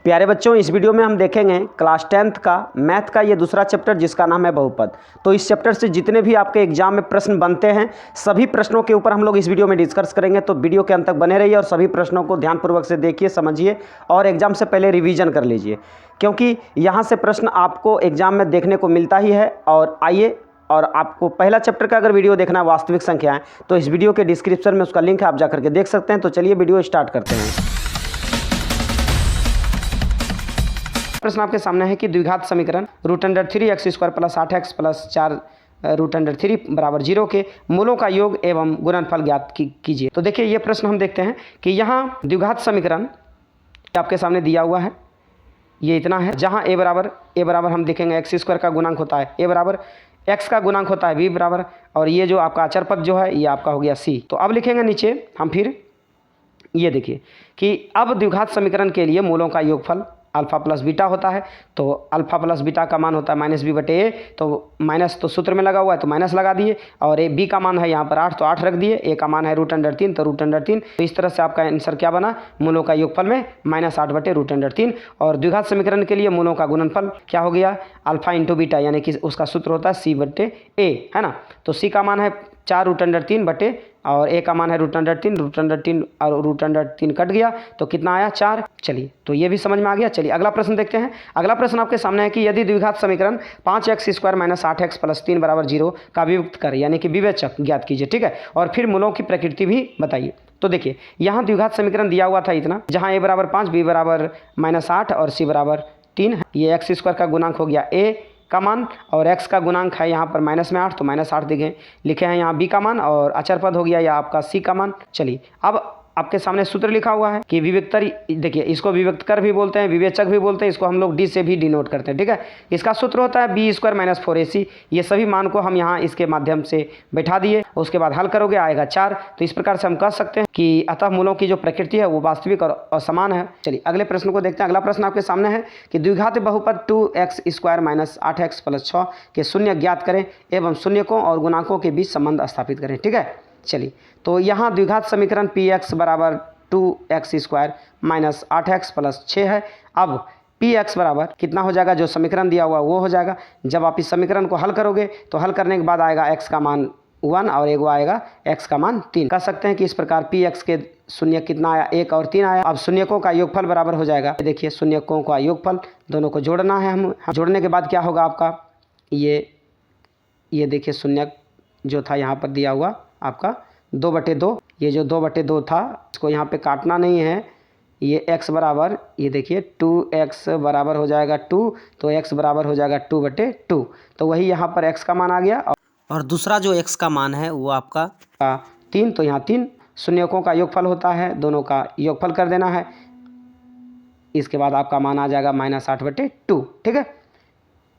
प्यारे बच्चों, इस वीडियो में हम देखेंगे क्लास 10th का मैथ का ये दूसरा चैप्टर जिसका नाम है बहुपद। तो इस चैप्टर से जितने भी आपके एग्जाम में प्रश्न बनते हैं सभी प्रश्नों के ऊपर हम लोग इस वीडियो में डिस्कस करेंगे। तो वीडियो के अंत तक बने रहिए और सभी प्रश्नों को ध्यानपूर्वक से देखिए, समझिए और एग्जाम से पहले रिवीजन कर लीजिए, क्योंकि यहाँ से प्रश्न आपको एग्जाम में देखने को मिलता ही है। और आइए, और आपको पहला चैप्टर का अगर वीडियो देखना है वास्तविक संख्याएं, तो इस वीडियो के डिस्क्रिप्शन में उसका लिंक है, आप जाकर के देख सकते हैं। तो चलिए वीडियो स्टार्ट करते हैं। प्रश्न आपके सामने है कि द्विघात समीकरण √3x² प्लस 8x प्लस 4 √3 बराबर 0 के मूलों का योग एवं गुणनफल ज्ञात कीजिए। तो देखिए ये प्रश्न हम देखते हैं कि यहाँ द्विघात समीकरण आपके सामने दिया हुआ है, ये इतना है, जहाँ a बराबर हम देखेंगे x² का गुणांक होता है, a बराबर x का गुणांक होता है b बराबर, और ये जो आपका अचर पद जो है ये आपका हो गया c। तो अब लिखेंगे नीचे हम, फिर ये देखिए कि अब द्विघात समीकरण के लिए मूलों का योगफल अल्फा प्लस बीटा होता है। तो अल्फा प्लस बीटा का मान होता है -b/a, तो माइनस तो सूत्र में लगा हुआ है तो माइनस लगा दिए, और ए बी का मान है यहाँ पर 8 तो 8 रख दिए, ए का मान है √3 तो √3। तो इस तरह से आपका आंसर क्या बना, मूलों का योगफल में -8/√3। और द्विघात समीकरण के लिए मूलों का गुणनफल क्या हो गया, अल्फा इंटू बीटा, यानी कि उसका सूत्र होता है c/a, है ना। तो c का मान है 4 √3 बटे, और a का मान है √3 और √3 कट गया तो कितना आया 4। चलिए, तो ये भी समझ में आ गया। चलिए अगला प्रश्न देखते हैं। अगला प्रश्न आपके सामने है कि यदि द्विघात समीकरण 5x² - 8x प्लस 3 बराबर 0 का विभक्त कर, यानी कि विवेचक ज्ञात कीजिए, ठीक है, और फिर मूलों की प्रकृति भी बताइए। तो देखिए यहाँ द्विघात समीकरण दिया हुआ था इतना, जहाँ a बराबर 5, b बराबर -8 और c बराबर 3 है। ये x² का गुणांक हो गया a का मान, और x का गुणांक है यहाँ पर -8 तो -8 लिखे हैं यहाँ b का मान, और अचर पद हो गया या आपका c का मान। चलिए अब आपके सामने सूत्र लिखा हुआ है कि विविक्तर, देखिए इसको विविक्तर भी बोलते हैं, विवेचक भी बोलते हैं, इसको हम लोग डी से भी डिनोट करते हैं, ठीक है। इसका सूत्र होता है b² - 4ac। ये सभी मान को हम यहाँ इसके माध्यम से बैठा दिए, उसके बाद हल करोगे आएगा 4। तो इस प्रकार से हम कह सकते हैं कि अतः मूलों की जो प्रकृति है वो वास्तविक और असमान है। चलिए अगले प्रश्न को देखते हैं। अगला प्रश्न आपके सामने है कि द्विघात बहुपद 2x² - 8x प्लस 6 के शून्य ज्ञात करें एवं शून्यकों और गुणांकों के बीच संबंध स्थापित करें, ठीक है। चलिए, तो यहाँ द्विघात समीकरण px बराबर 2x² - 8x प्लस 6 है। अब px बराबर कितना हो जाएगा, जो समीकरण दिया हुआ वो हो जाएगा। जब आप इस समीकरण को हल करोगे तो हल करने के बाद आएगा x का मान 1 और एगो आएगा x का मान 3। कह सकते हैं कि इस प्रकार px के शून्य कितना आया, 1 और 3 आया। अब शून्यकों का योगफल बराबर हो जाएगा, देखिए शून्यकों का योगफल दोनों को जोड़ना है हम। जोड़ने के बाद क्या होगा आपका, ये देखिए शून्य जो था यहाँ पर दिया हुआ आपका 2/2, ये जो 2/2 था इसको यहाँ पे काटना नहीं है। ये x बराबर, ये देखिए 2x बराबर हो जाएगा 2, तो x बराबर हो जाएगा 2/2। तो वही यहाँ पर x का मान आ गया, और दूसरा जो x का मान है वो आपका 3। तो यहाँ 3 शून्यकों का योगफल होता है, दोनों का योगफल कर देना है। इसके बाद आपका मान आ जाएगा -8/2, ठीक है।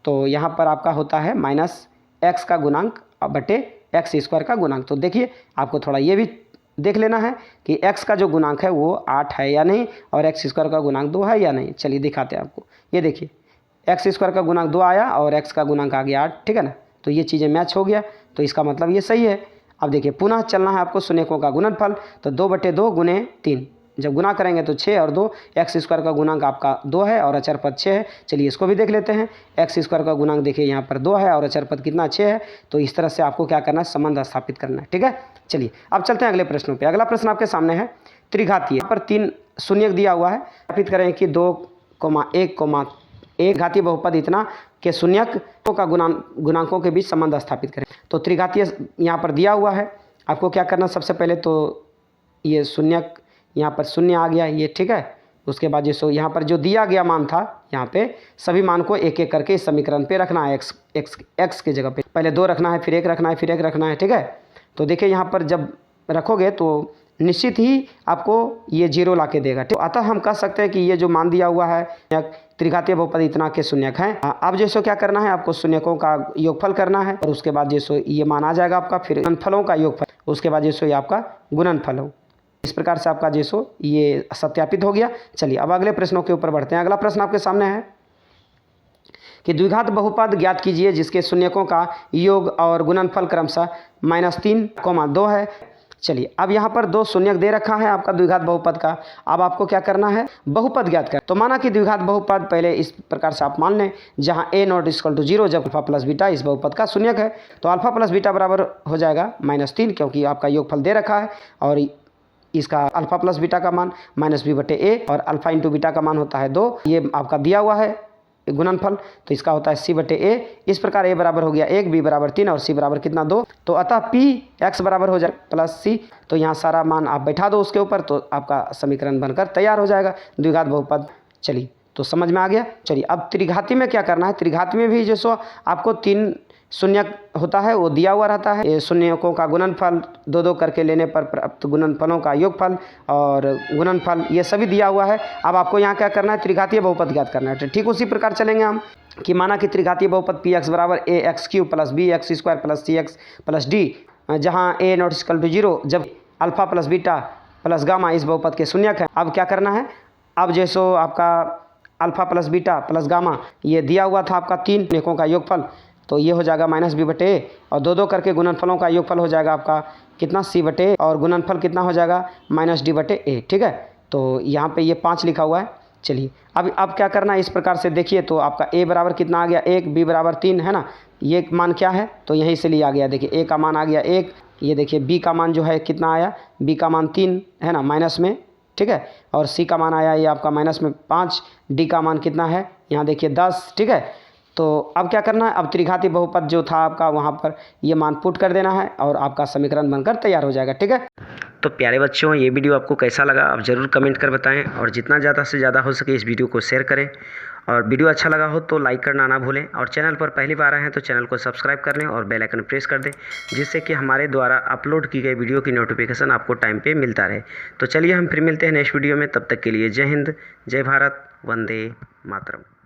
तो यहाँ पर आपका होता है -x का गुणांक बटे x² का गुणांक। तो देखिए आपको थोड़ा ये भी देख लेना है कि x का जो गुणांक है वो 8 है या नहीं, और x² का गुणांक 2 है या नहीं। चलिए दिखाते हैं आपको, ये देखिए x² का गुणांक 2 आया और x का गुणांक आ गया 8, ठीक है ना। तो ये चीज़ें मैच हो गया, तो इसका मतलब ये सही है। अब देखिए पुनः चलना है आपको शून्यकों का गुणनफल, तो 2/2 गुने 3, जब गुना करेंगे तो 6 और 2, x² का गुणांक आपका 2 है और अचर पद 6 है। चलिए इसको भी देख लेते हैं। x² का गुणांक देखिए यहाँ पर 2 है और अचर पद कितना 6 है। तो इस तरह से आपको क्या करना है, संबंध स्थापित करना है, ठीक है। चलिए अब चलते हैं अगले प्रश्नों पे। अगला प्रश्न आपके सामने है त्रिघातीय, पर 3 शून्यक दिया हुआ है। स्थापित करें कि 2,1,1 घातीय बहुपद इतना के शून्यक का गुणांकों के बीच संबंध स्थापित करें। तो त्रिघातीय यहाँ पर दिया हुआ है, आपको क्या करना, सबसे पहले तो ये शून्यक यहाँ पर शून्य आ गया ये, ठीक है। उसके बाद ये यहाँ पर जो दिया गया मान था, यहाँ पे सभी मान को एक एक करके इस समीकरण पे रखना है। x के जगह पे पहले 2 रखना है, फिर 1 रखना है, फिर 1 रखना है, ठीक है। तो देखिए यहाँ पर जब रखोगे तो निश्चित ही आपको ये 0 ला के देगा, ठीक। अतः हम कह सकते हैं कि ये जो मान दिया हुआ है त्रिघातीय बहुपद इतना के शून्यक हैं। अब जैसो क्या करना है, आपको शून्यकों का योगफल करना है, और उसके बाद जैसो ये मान आ जाएगा आपका, फिर गुणनफलों का योगफल, उसके बाद जैसो ये आपका गुणनफल हो। इस प्रकार से आपका जैसो ये सत्यापित हो गया। चलिए अब अगले प्रश्नों के ऊपर बढ़ते हैं। अगला प्रश्न आपके सामने है कि द्विघात बहुपद ज्ञात कीजिए जिसके शून्यकों का योग और गुणनफल क्रमशः -3, 2 है। चलिए अब यहाँ पर दो शून्यक दे रखा है आपका द्विघात बहुपद का। अब आपको क्या करना है, बहुपद ज्ञात कर। तो माना कि द्विघात बहुपद पहले इस प्रकार से आप मान लें, जहाँ a नॉट इक्वल टू 0 जब अल्फा प्लस बीटा इस बहुपद का शून्यक है, तो अल्फा प्लस बीटा बराबर हो जाएगा -3, क्योंकि आपका योगफल दे रखा है और इसका अल्फा प्लस बीटा का मान -b/a और अल्फा इंटू बीटा का मान होता है 2। ये आपका दिया हुआ है गुणनफल, तो इसका होता है c/a। इस प्रकार a बराबर हो गया 1, b बराबर 3 और c बराबर कितना 2। तो अतः p x बराबर हो जाए +c। तो यहाँ सारा मान आप बैठा दो उसके ऊपर, तो आपका समीकरण बनकर तैयार हो जाएगा द्विघात बहुपद। चलिए तो समझ में आ गया। चलिए अब त्रिघाती में क्या करना है। त्रिघाती में भी जैसो आपको 3 शून्यक होता है, वो दिया हुआ रहता है। ये शून्यकों का गुणनफल 2-2 करके लेने पर प्राप्त गुणनफलों का योगफल और गुणनफल, ये सभी दिया हुआ है। अब आपको यहाँ क्या करना है, त्रिघातीय बहुपद ज्ञात करना है। तो ठीक उसी प्रकार चलेंगे हम कि माना कि त्रिघातीय बहुपद px बराबर ax³ + bx² + cx + d, जहाँ a नॉट इक्वल टू 0 जब alpha plus beta plus gamma इस बहुपद के शून्यक है। अब क्या करना है, अब जैसो आपका alpha plus beta plus gamma ये दिया हुआ था आपका 3 शून्यकों का योगफल, तो ये हो जाएगा -b/a और 2-2 करके गुणनफलों का योगफल हो जाएगा आपका कितना c/a और गुणनफल कितना हो जाएगा -d/a। ठीक है, तो यहाँ पे ये 5 लिखा हुआ है। चलिए अब क्या करना है, इस प्रकार से देखिए तो आपका a बराबर कितना आ गया 1, b बराबर 3 है ना। ये मान क्या है, तो यहीं से लिया गया। देखिए a का मान आ गया 1, ये देखिए b का मान जो है कितना आया, b का मान 3 है ना माइनस में, ठीक है, और c का मान आया ये आपका -5, d का मान कितना है यहाँ देखिए 10। ठीक है, तो अब क्या करना है, अब त्रिघाती बहुपद जो था आपका वहाँ पर ये मान पुट कर देना है और आपका समीकरण बनकर तैयार हो जाएगा। ठीक है, तो प्यारे बच्चों, ये वीडियो आपको कैसा लगा आप ज़रूर कमेंट कर बताएं और जितना ज़्यादा से ज़्यादा हो सके इस वीडियो को शेयर करें। और वीडियो अच्छा लगा हो तो लाइक करना ना भूलें और चैनल पर पहली बार आए हैं तो चैनल को सब्सक्राइब कर लें और बेल आइकन प्रेस कर दें, जिससे कि हमारे द्वारा अपलोड की गई वीडियो की नोटिफिकेशन आपको टाइम पे मिलता रहे। तो चलिए हम फिर मिलते हैं नेक्स्ट वीडियो में, तब तक के लिए जय हिंद, जय भारत, वंदे मातरम।